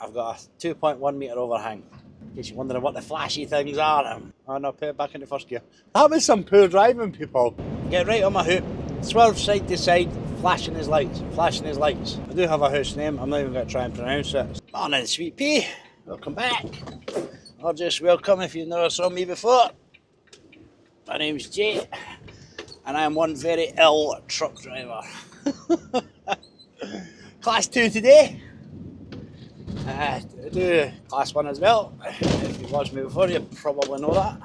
I've got a 2.1 metre overhang. In case you're wondering what the flashy things are. Oh no, put it back into first gear. That was some poor driving, people. Get right on my hoop, swerve side to side, flashing his lights, flashing his lights. I do have a house name, I'm not even going to try and pronounce it. Morning, Sweet Pea. Welcome back. Or just welcome if you've never saw me before. My name's Jay, and I am one very ill truck driver. Class 2 today. I do class 1 as well. If you've watched me before, you probably know that.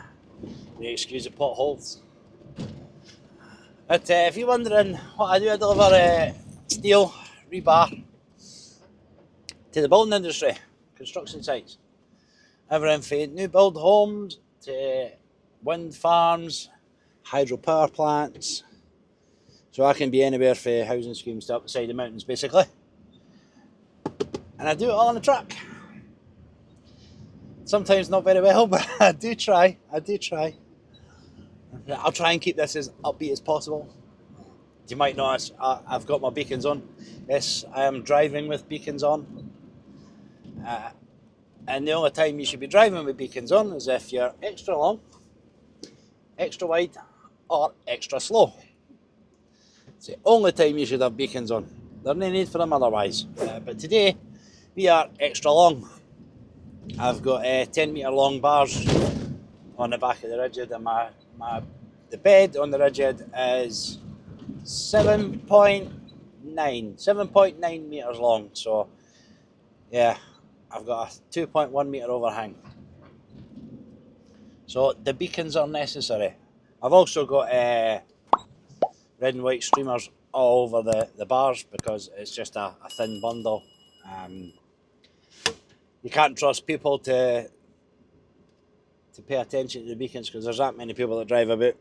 You excuse the potholes. But if you're wondering what I do, I deliver steel, rebar to the building industry, construction sites. Everything from new build homes to wind farms, hydropower plants. So I can be anywhere for housing schemes to up the side of the mountains, basically. And I do it all on a truck. Sometimes not very well, but I do try. I'll try and keep this as upbeat as possible. You might notice I've got my beacons on. Yes, I am driving with beacons on. And the only time you should be driving with beacons on is if you're extra long, extra wide, or extra slow. It's the only time you should have beacons on. There's no need for them otherwise. But today, we are extra long. I've got 10 metre long bars on the back of the rigid, and the bed on the rigid is 7.9 metres long. So yeah, I've got a 2.1 metre overhang. So the beacons are necessary. I've also got red and white streamers all over the bars because it's just a thin bundle. You can't trust people to pay attention to the beacons because there's that many people that drive about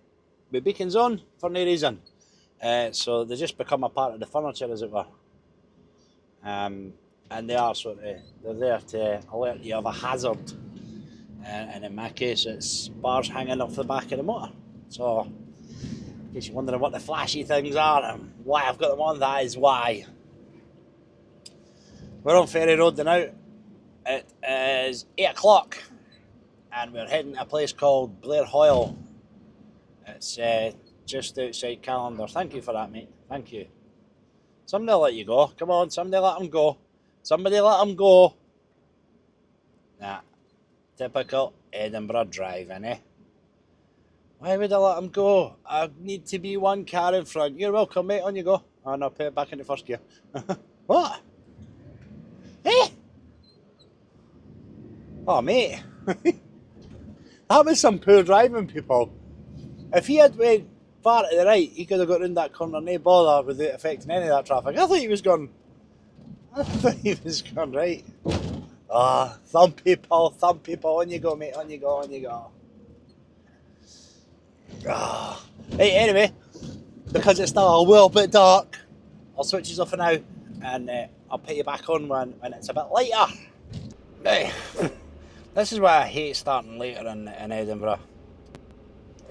with beacons on for no reason. So they just become a part of the furniture, as it were. And they are they're there to alert you of a hazard. And in my case, it's bars hanging off the back of the motor. So, in case you're wondering what the flashy things are and why I've got them on, that is why. We're on Ferry Road now. It is 8 o'clock and we're heading to a place called Blairhoyle. It's just outside Calendar. Thank you for that, mate. Thank you. Somebody let you go. Come on, somebody let him go. Somebody let him go. Nah. Typical Edinburgh driving, eh? Why would I let him go? I need to be one car in front. You're welcome, mate. On you go. Oh no, put it back into first gear. What? Eh? Oh, mate. That was some poor driving, people. If he had went far to the right, he could have got round that corner, no bother, without affecting any of that traffic. I thought he was going right. Ah, some people, on you go, mate, on you go. Ah. Right, anyway, because it's still a little bit dark, I'll switch these off for now, and I'll put you back on when it's a bit lighter. Right. This is why I hate starting later in Edinburgh.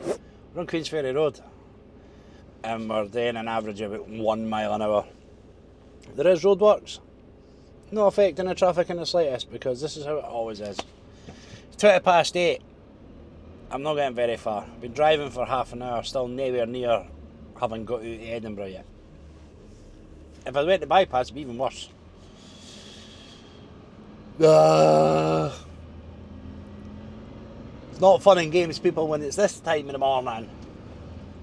We're on Queensferry Road, and we're doing an average of about 1 mile an hour. There is roadworks. No affecting the traffic in the slightest, because this is how it always is. It's 8:20. I'm not getting very far. I've been driving for half an hour, still nowhere near having got out to Edinburgh yet. If I went to bypass, it'd be even worse. It's not fun and games, people, when it's this time in the morning.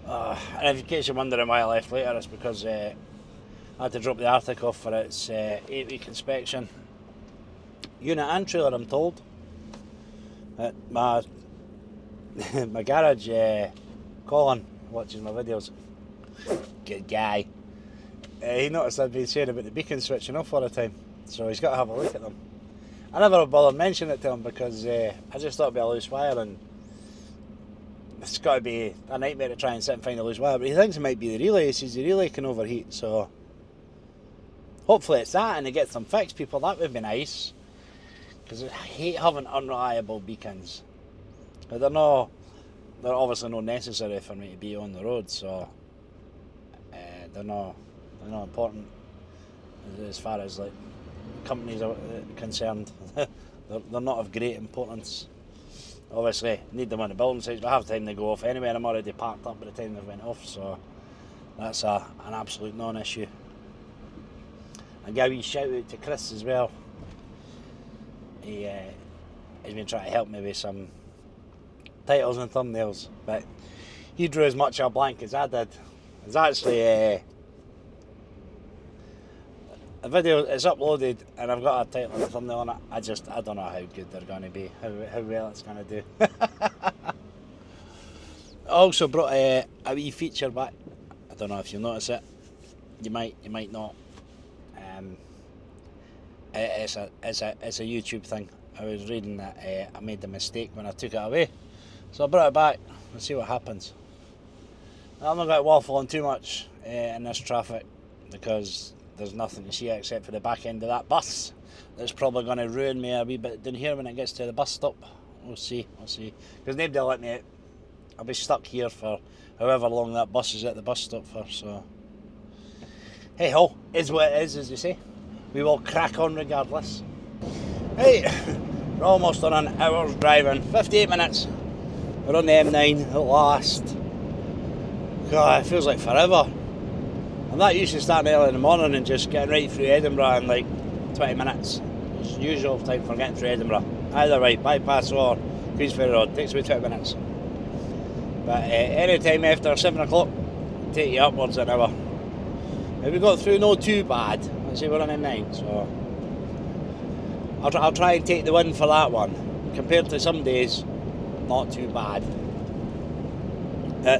And in case you're wondering why I left later, it's because I had to drop the Arctic off for its 8-week inspection. Unit and trailer, I'm told. At my garage, Colin, watches my videos. Good guy. He noticed I'd been saying about the beacon switching off all the time, so he's got to have a look at them. I never bothered mentioning it to him because I just thought it'd be a loose wire, and it's got to be a nightmare to try and sit and find a loose wire. But he thinks it might be the relay. He says the relay can overheat, so hopefully it's that and it gets them fixed, people. That would be nice, because I hate having unreliable beacons. But they're obviously not necessary for me to be on the road, so they're not important as far as like companies are concerned. they're not of great importance. Obviously, need them on the building sites, but half the time they go off anyway, and I'm already parked up by the time they went off, so that's an absolute non-issue. And give a wee shout out to Chris as well. He's been trying to help me with some titles and thumbnails, but he drew as much of a blank as I did. It's actually a video, it's uploaded and I've got a title and a thumbnail on it. I don't know how good they're going to be, how well it's going to do. I also brought a wee feature back. I don't know if you'll notice it. You might not. It's a YouTube thing. I was reading that I made the mistake when I took it away, so I brought it back. Let's see what happens. I'm not going to waffle on too much in this traffic because there's nothing to see except for the back end of that bus. That's probably going to ruin me a wee bit down here when it gets to the bus stop. We'll see. Because nobody will let me out. I'll be stuck here for however long that bus is at the bus stop for. So, hey ho, is what it is, as you say. We will crack on regardless. Hey, we're almost on an hour's driving. 58 minutes. We're on the M9 at last. God, it feels like forever. I'm not used to starting early in the morning and just getting right through Edinburgh in like 20 minutes. It's the usual time for getting through Edinburgh. Either way, bypass or Queensferry Road, takes about 20 minutes. But any time after 7 o'clock, take you upwards an hour. We got through not too bad. Let's say we're on M9, so I'll try and take the win for that one. Compared to some days, not too bad. The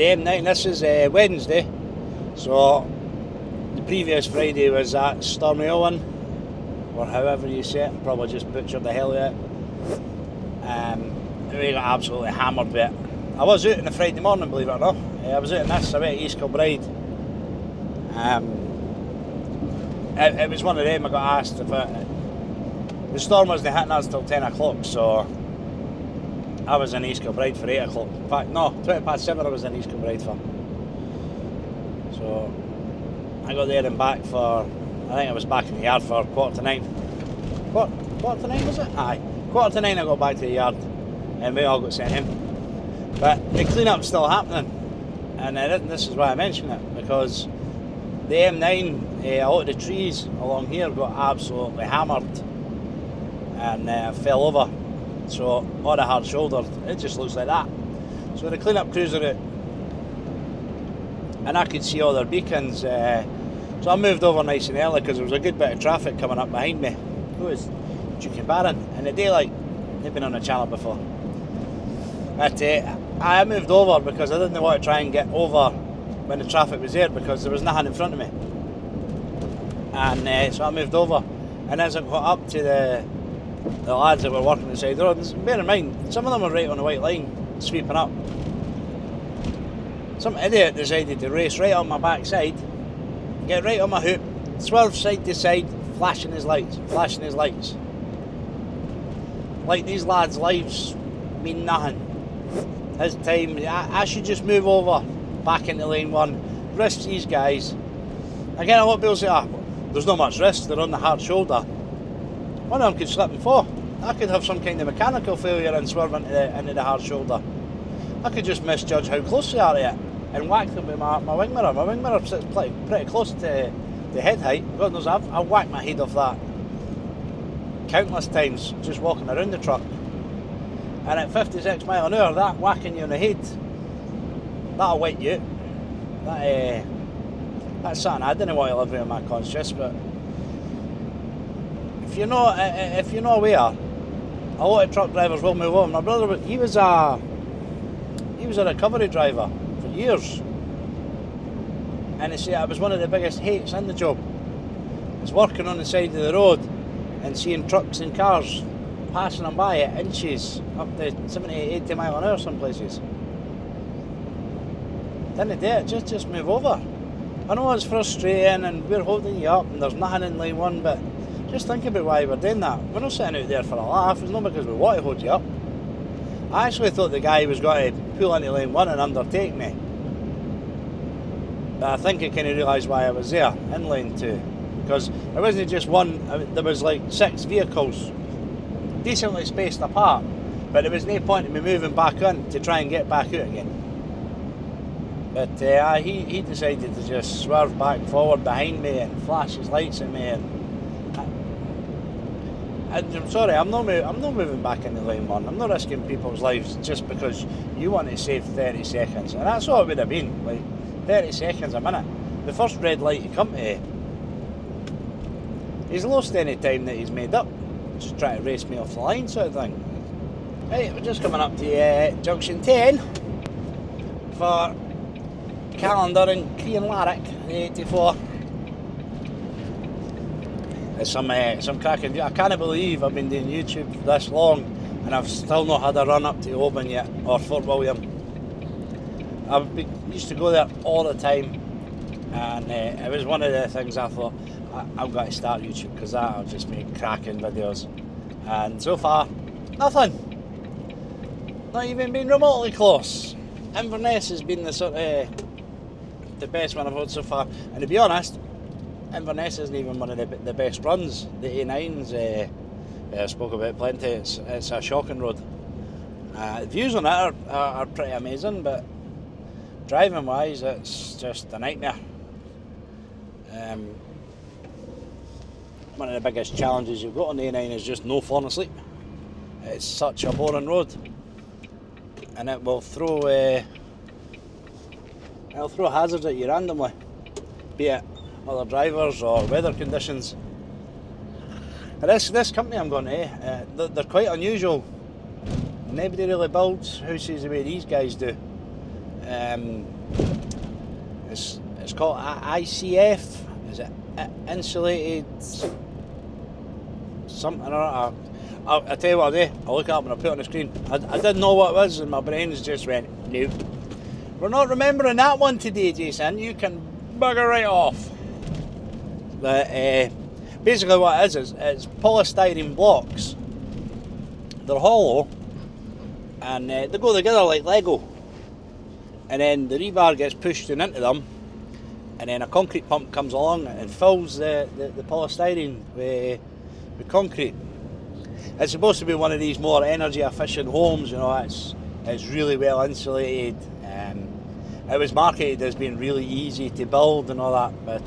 M9, this is Wednesday, so the previous Friday was that Stormy Owen, or however you say it. Probably just butchered the hell out of it. We got absolutely hammered with it. I was out on a Friday morning, believe it or not. I was out in this, I went to East Kilbride. It was one of them. I got asked if the storm wasn't hitting us till 10 o'clock, so I was in East Kilbride for 8 o'clock. In fact, no, 20 past 7 I was in East Kilbride for. So I got there and back for, I think I was back in the yard for 8:45. Quarter to 9 was it? Aye. 8:45 I got back to the yard and we all got sent in. But the clean-up's still happening, and this is why I mention it, because the M9, a lot of the trees along here got absolutely hammered and fell over. So on the hard shoulder, it just looks like that. So the clean-up crews are out, and I could see all their beacons. So I moved over nice and early because there was a good bit of traffic coming up behind me. It was Duke and Barron in the daylight. They've been on the channel before. But I moved over because I didn't want to try and get over when the traffic was there because there was nothing in front of me. And so I moved over. And as I got up to the lads that were working the side of the road, bear in mind, some of them were right on the white line, sweeping up. Some idiot decided to race right on my backside, get right on my hoop, swerve side to side, flashing his lights. Like these lads' lives mean nothing. His time, I should just move over back into lane one, risk these guys. Again, a lot of people say, there's not much risk, they're on the hard shoulder. One of them could slip and fall. I could have some kind of mechanical failure and swerve into the hard shoulder. I could just misjudge how close they are to it and whack them with my wing mirror. My wing mirror sits pretty close to the head height. God knows I've whacked my head off that countless times just walking around the truck. And at 56 mile an hour, that whacking you on the head, that'll wet you out. That's something I didn't want to live with in my conscience, but if you're not aware, a lot of truck drivers will move on. My brother, he was a recovery driver for years, and he said it was one of the biggest hates in the job. It's working on the side of the road and seeing trucks and cars passing them by at inches, up to 70, 80 mile an hour some places. Didn't do it, just move over. I know it's frustrating and we're holding you up and there's nothing in lane one, but just think about why we're doing that. We're not sitting out there for a laugh, it's not because we want to hold you up. I actually thought the guy was going to pull into lane one and undertake me. But I think I kind of realised why I was there, in lane two. because it wasn't just one, there was like 6 vehicles decently spaced apart, but there was no point in me moving back in to try and get back out again. But he decided to just swerve back forward behind me and flash his lights at me, and I'm sorry, I'm not moving back into lane 1. I'm not risking people's lives just because you want to save 30 seconds. And that's all it would have been, like 30 seconds a minute. The first red light he come to, he's lost any time that he's made up. Just trying to race me off the line sort of thing. Right, we're just coming up to junction 10 for Calendar and Crean-Larrick, the 84. It's some cracking. I can't believe I've been doing YouTube this long and I've still not had a run up to Oban yet, or Fort William. Used to go there all the time, and it was one of the things I thought I've got to start YouTube because that'll just make cracking videos. And so far, nothing. Not even been remotely close. Inverness has been the sort of the best one I've had so far, and to be honest, Inverness isn't even one of the best runs. The A9's I spoke about plenty. It's a shocking road. The views on it are pretty amazing, but driving wise it's just a nightmare. One of the biggest challenges you've got on the A9 is just no falling asleep. It's such a boring road, and it will throw hazards at you randomly, be it other drivers or weather conditions. And this company I'm going to, they're quite unusual. Nobody really builds houses the way these guys do. It's called ICF. Is it insulated something or other? I'll tell you what I'll do. I'll look it up and I'll put it on the screen. I didn't know what it was, and my brains just went, nope. We're not remembering that one today, Jason. You can bugger right off. But basically what it is it's polystyrene blocks. They're hollow, and they go together like Lego, and then the rebar gets pushed into them, and then a concrete pump comes along and fills the polystyrene with concrete. It's supposed to be one of these more energy efficient homes, you know. It's really well insulated. It was marketed as being really easy to build and all that, but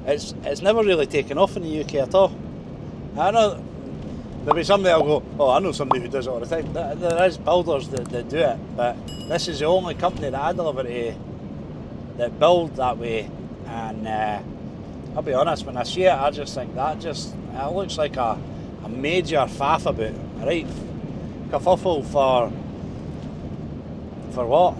it's never really taken off in the UK at all. I know there'll be somebody that'll go, oh, I know somebody who does it all the time. There is builders that do it, but this is the only company that I deliver to that build that way. And I'll be honest, when I see it, I just think it looks like a major faff about, right? Kerfuffle for what?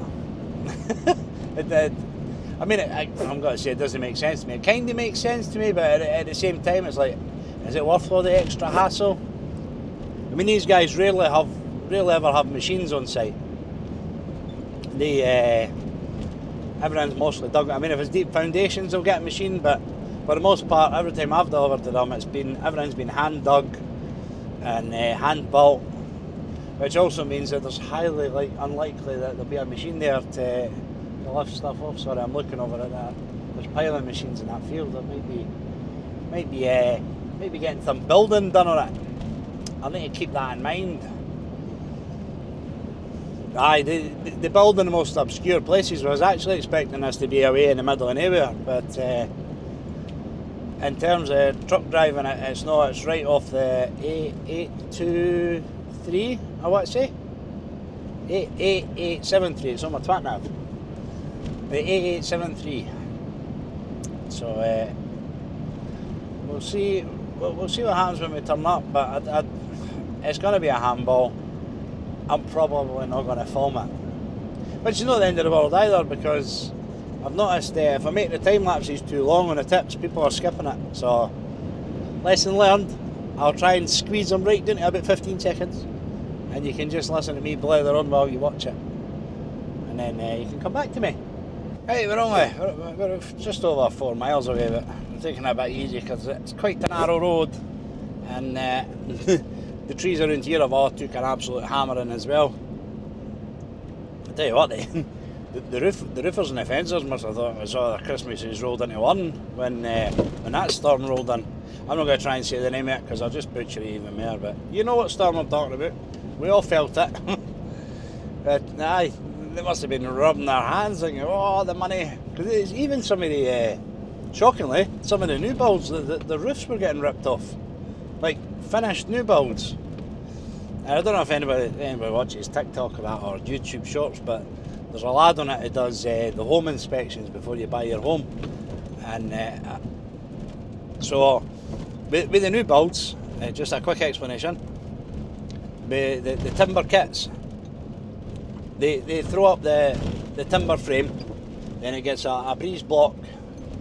I'm going to say it doesn't make sense to me. It kind of makes sense to me, but at the same time, it's like, is it worth all the extra hassle? I mean, these guys rarely ever have machines on site. Everything's mostly dug. I mean, if it's deep foundations, they'll get a machine, but for the most part, every time I've delivered to them, everything's been hand dug and hand built, which also means that there's highly unlikely that there'll be a machine there to lift stuff off. Sorry, I'm looking over at that. There's piling machines in that field. That might be getting some building done on it. I need to keep that in mind. Aye, they build in the most obscure places. I was actually expecting this to be away in the middle of nowhere, but in terms of truck driving, it's not. It's right off the 823, I want to say. 8873, it's on my twat nav. The 8873. So we'll see what happens when we turn up, but it's going to be a handball. I'm probably not going to film it, which is not the end of the world either, because I've noticed if I make the time lapses too long on the tips, people are skipping it. So lesson learned. I'll try and squeeze them right down to about 15 seconds, and you can just listen to me blather on while you watch it, and then you can come back to me. Right, we're just over 4 miles away, but I'm taking it a bit easy because it's quite a narrow road, and the trees around here have all took an absolute hammering as well. I'll tell you what, the The roofers and the fencers must have thought it was all the Christmases rolled into one when that storm rolled in. I'm not going to try and say the name of it because I'll just butcher it even more, but you know what storm I'm talking about. We all felt it. But aye, they must have been rubbing their hands thinking, oh, the money. Because even some of the, shockingly, some of the new builds, the roofs were getting ripped off. Like, finished new builds. And I don't know if anybody watches TikTok or that or YouTube shorts, but there's a lad on it who does the home inspections before you buy your home. And so, with the new builds, just a quick explanation. With the timber kits, they throw up the timber frame, then it gets a breeze block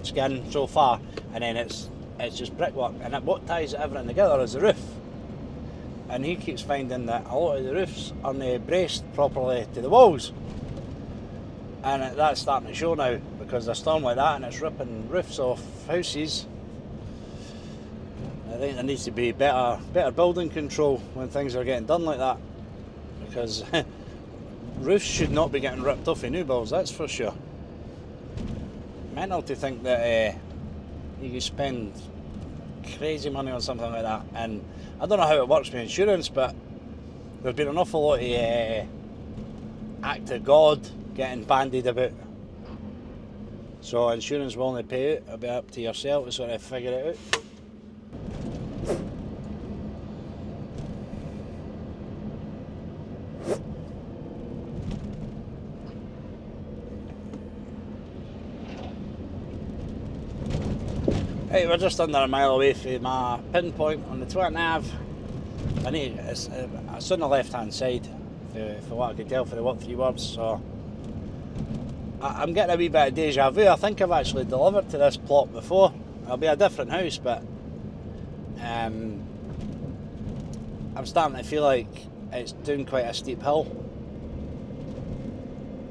skin so far, and then it's just brickwork, and what ties everything together is the roof. And he keeps finding that a lot of the roofs aren't braced properly to the walls, and that's starting to show now because of a storm like that, and it's ripping roofs off houses. I think there needs to be better building control when things are getting done like that, because roofs should not be getting ripped off in new builds, that's for sure. Mental to think that you can spend crazy money on something like that, and I don't know how it works with insurance, but there's been an awful lot of act of God getting bandied about. So insurance will only pay it, it'll be up to yourself to sort of figure it out. Right, we're just under a mile away from my pinpoint on the Twin Ave. It's on the left hand side, for what I can tell for the what 3 words, so I'm getting a wee bit of deja vu. I think I've actually delivered to this plot before. It'll be a different house, but I'm starting to feel like it's doing quite a steep hill.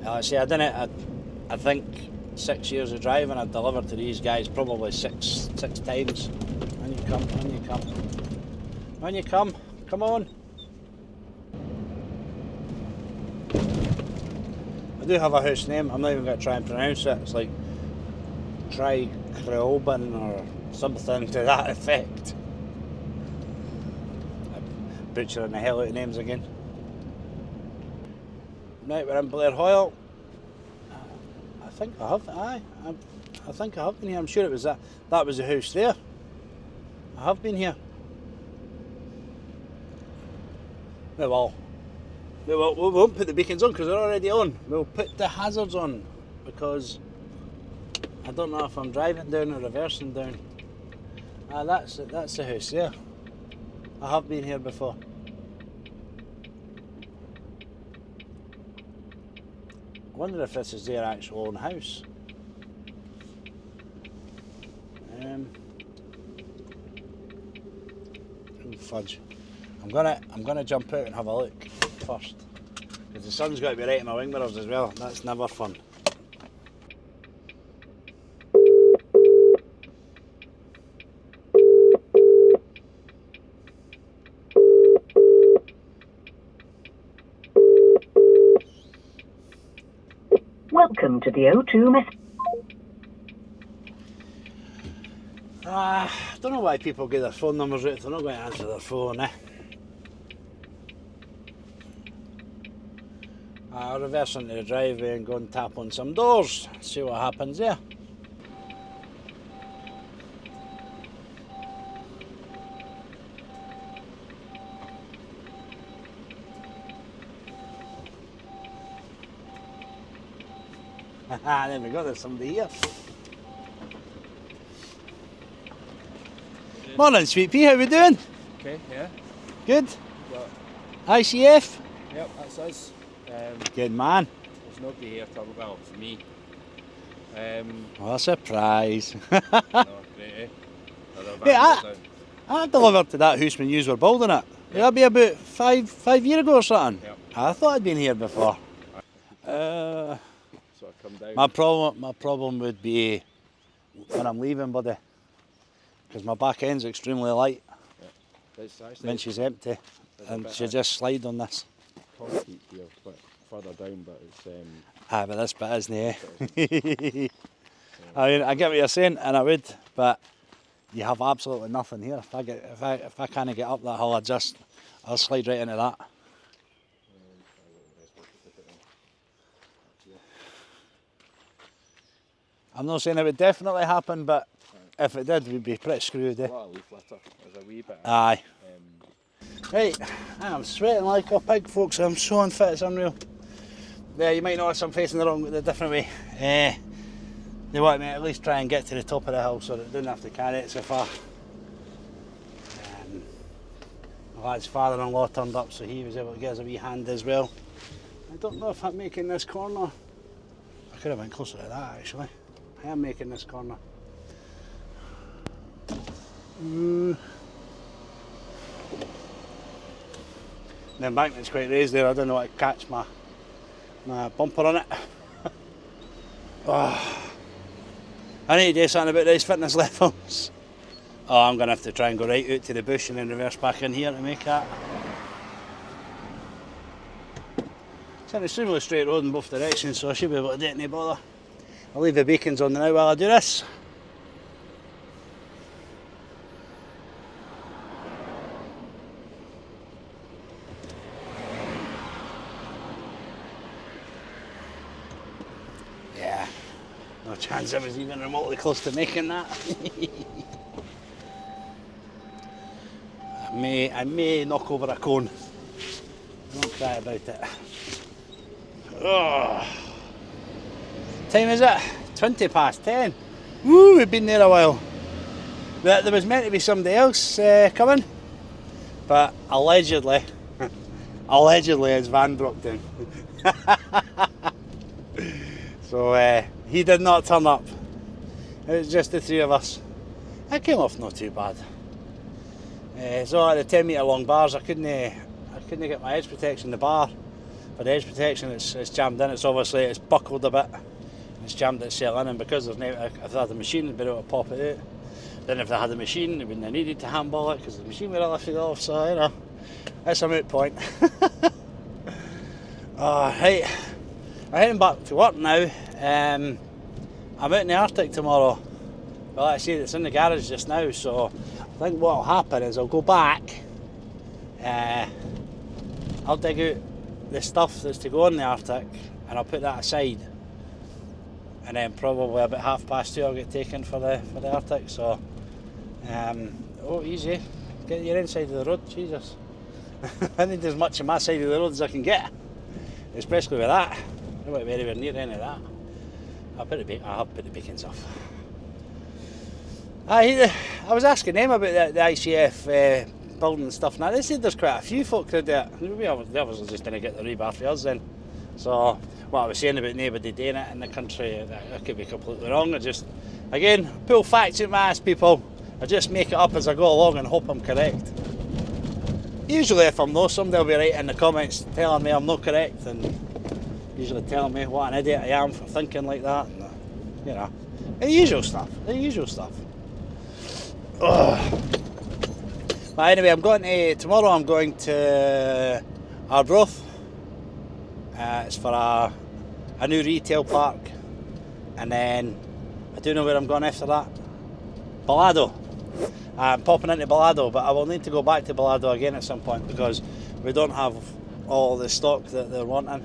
Like I say, I done it, I think 6 years of driving, I delivered to these guys probably six times. On you come, come on. I do have a house name, I'm not even going to try and pronounce it. It's like Creoban or something to that effect. I'm butchering the hell out of names again. Right, we're in Blairhoyle. I think I have, I think I have been here. I'm sure it was that was the house there. I have been here. Well, we won't put the beacons on because they're already on. We'll put the hazards on because I don't know if I'm driving down or reversing down. That's the house there. I have been here before. I wonder if this is their actual own house. Fudge. I'm gonna jump out and have a look first, because the sun's got to be right in my wing mirrors as well. That's never fun. Welcome to the O2 message. I don't know why people get their phone numbers out if they're not going to answer their phone, I'll reverse into the driveway and go and tap on some doors, see what happens there. There we go, there's somebody here. Morning, Sweet Pea, how we doing? Okay, yeah. Good? Got, ICF? yep, that's us. Good man. There's nobody here to, well, it's me. What a surprise. No, great, eh? Yeah, I delivered to that house when you were building it. Yep. That'd be about five years ago or something. Yep. I thought I'd been here before. So I come down. My problem would be when I'm leaving, buddy, because my back end's extremely light It's actually when she's empty, and she just slide on this. concrete here, but further down, but it's but this bit isn't it? I mean, I get what you're saying, and I would, but you have absolutely nothing here. If I can't get up that hill, I'll slide right into that. I'm not saying it would definitely happen, but if it did, we'd be pretty screwed. a lot of leaf litter. There's a wee bit. Aye. Right, I'm sweating like a pig, folks. I'm so unfit, it's unreal. Yeah, you might notice I'm facing the different way. They want me to at least try and get to the top of the hill so that I don't have to carry it so far. My lad's father-in-law turned up, so he was able to give us a wee hand as well. I don't know if I'm making this corner. I could have been closer to that actually. I am making this corner. The embankment's quite raised there. I don't know what to catch my bumper on it. Oh, I need to do something about these fitness levels. Oh, I'm going to have to try and go right out to the bush and then reverse back in here to make that. It's an extremely straight road in both directions, so I should be able to do it, no bother. I'll leave the beacons on now while I do this. Yeah, no chance I was even remotely close to making that. I may knock over a cone. Don't cry about it. Oh. Time is it? 20 past 10. Woo, we've been there a while. There was meant to be somebody else coming, but allegedly his van broke down. So he did not turn up. It was just the three of us. It came off not too bad. So at the 10 metre long bars, I couldn't get my edge protection. The bar for the edge protection, it's jammed in. It's buckled a bit. It's jammed itself in, and because if I had a machine, I'd be able to pop it out. Then if they had a machine, they wouldn't have needed to handball it because the machine would have lifted off. So you know, it's a moot point. Right, I'm heading back to work now. I'm out in the Arctic tomorrow. Well, like I said, it's in the garage just now, so I think what will happen is I'll go back, I'll dig out the stuff that's to go in the Arctic and I'll put that aside, and then probably about 2:30 I'll get taken for the Arctic. So, oh easy, get your inside of the road, Jesus. I need as much of my side of the road as I can get, especially with that. I don't want to be anywhere near any of that. I have put the beacons off. I was asking them about the ICF building and stuff. Now they said there's quite a few folk that do it. Maybe the others are just going to get the rebar for us then. So what I was saying about nobody doing it in the country, I could be completely wrong. I just, again, pull facts out my ass, people. I just make it up as I go along and hope I'm correct. Usually if I'm not, somebody will be right in the comments telling me I'm not correct, and usually telling me what an idiot I am for thinking like that, and you know, the usual stuff. But anyway, tomorrow I'm going to Arbroath. It's for a new retail park, and then I do know where I'm going after that. Balado. I'm popping into Balado, but I will need to go back to Balado again at some point because we don't have all the stock that they're wanting,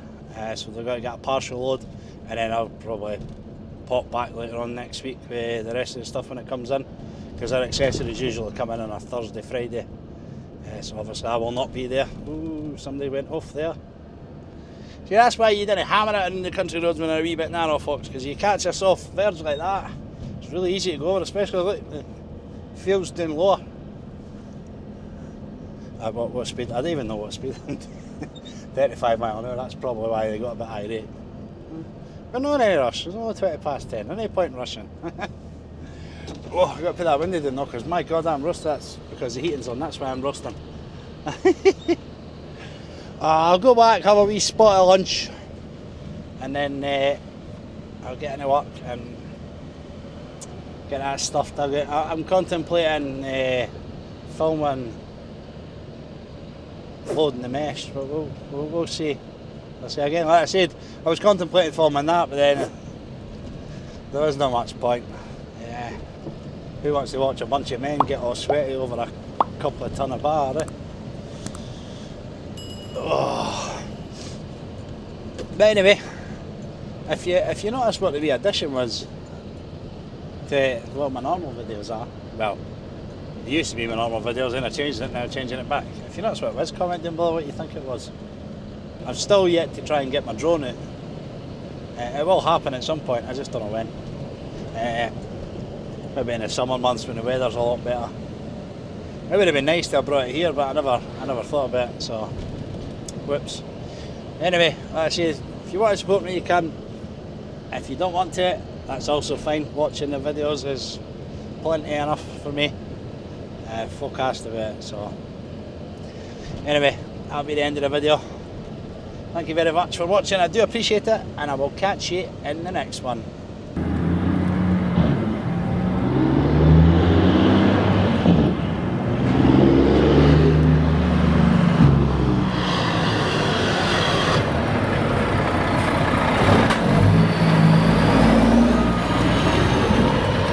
so they're going to get a partial load, and then I'll probably pop back later on next week with the rest of the stuff when it comes in, because our accessories usually come in on a Thursday, Friday, so obviously I will not be there. Ooh, somebody went off there. See, that's why you didn't hammer it in the country roads when they're a wee bit narrow, folks, because you catch a soft verge like that, it's really easy to go over, especially look, the field's down lower. What speed? I don't even know what speed. 35 mile an hour, that's probably why they got a bit irate. We're not in any rush, there's only 20 past 10, no point in rushing. Oh, I've got to put that window down now because my god, I'm rusty. That's because the heating's on, that's why I'm rusting. I'll go back, have a wee spot of lunch, and then I'll get into work and get that stuff dug out. I'm contemplating filming loading the mesh, but we'll see. I'll say again, like I said, I was contemplating filming that, but then there was not much point. Yeah. Who wants to watch a bunch of men get all sweaty over a couple of ton of bar, eh? Oh. But anyway, if you notice what the wee addition was to what my normal videos are, well, it used to be my normal videos and I changed it, now I'm changing it back. If you notice what it was, comment down below what you think it was. I've still yet to try and get my drone out. It will happen at some point, I just don't know when. Maybe in the summer months when the weather's a lot better. It would have been nice to have brought it here, but I never thought about it, so whoops. Anyway, like I say, if you want to support me you can. If you don't want to, that's also fine. Watching the videos is plenty enough for me. Forecast of it, so anyway, that'll be the end of the video. Thank you very much for watching, I do appreciate it, and I will catch you in the next one.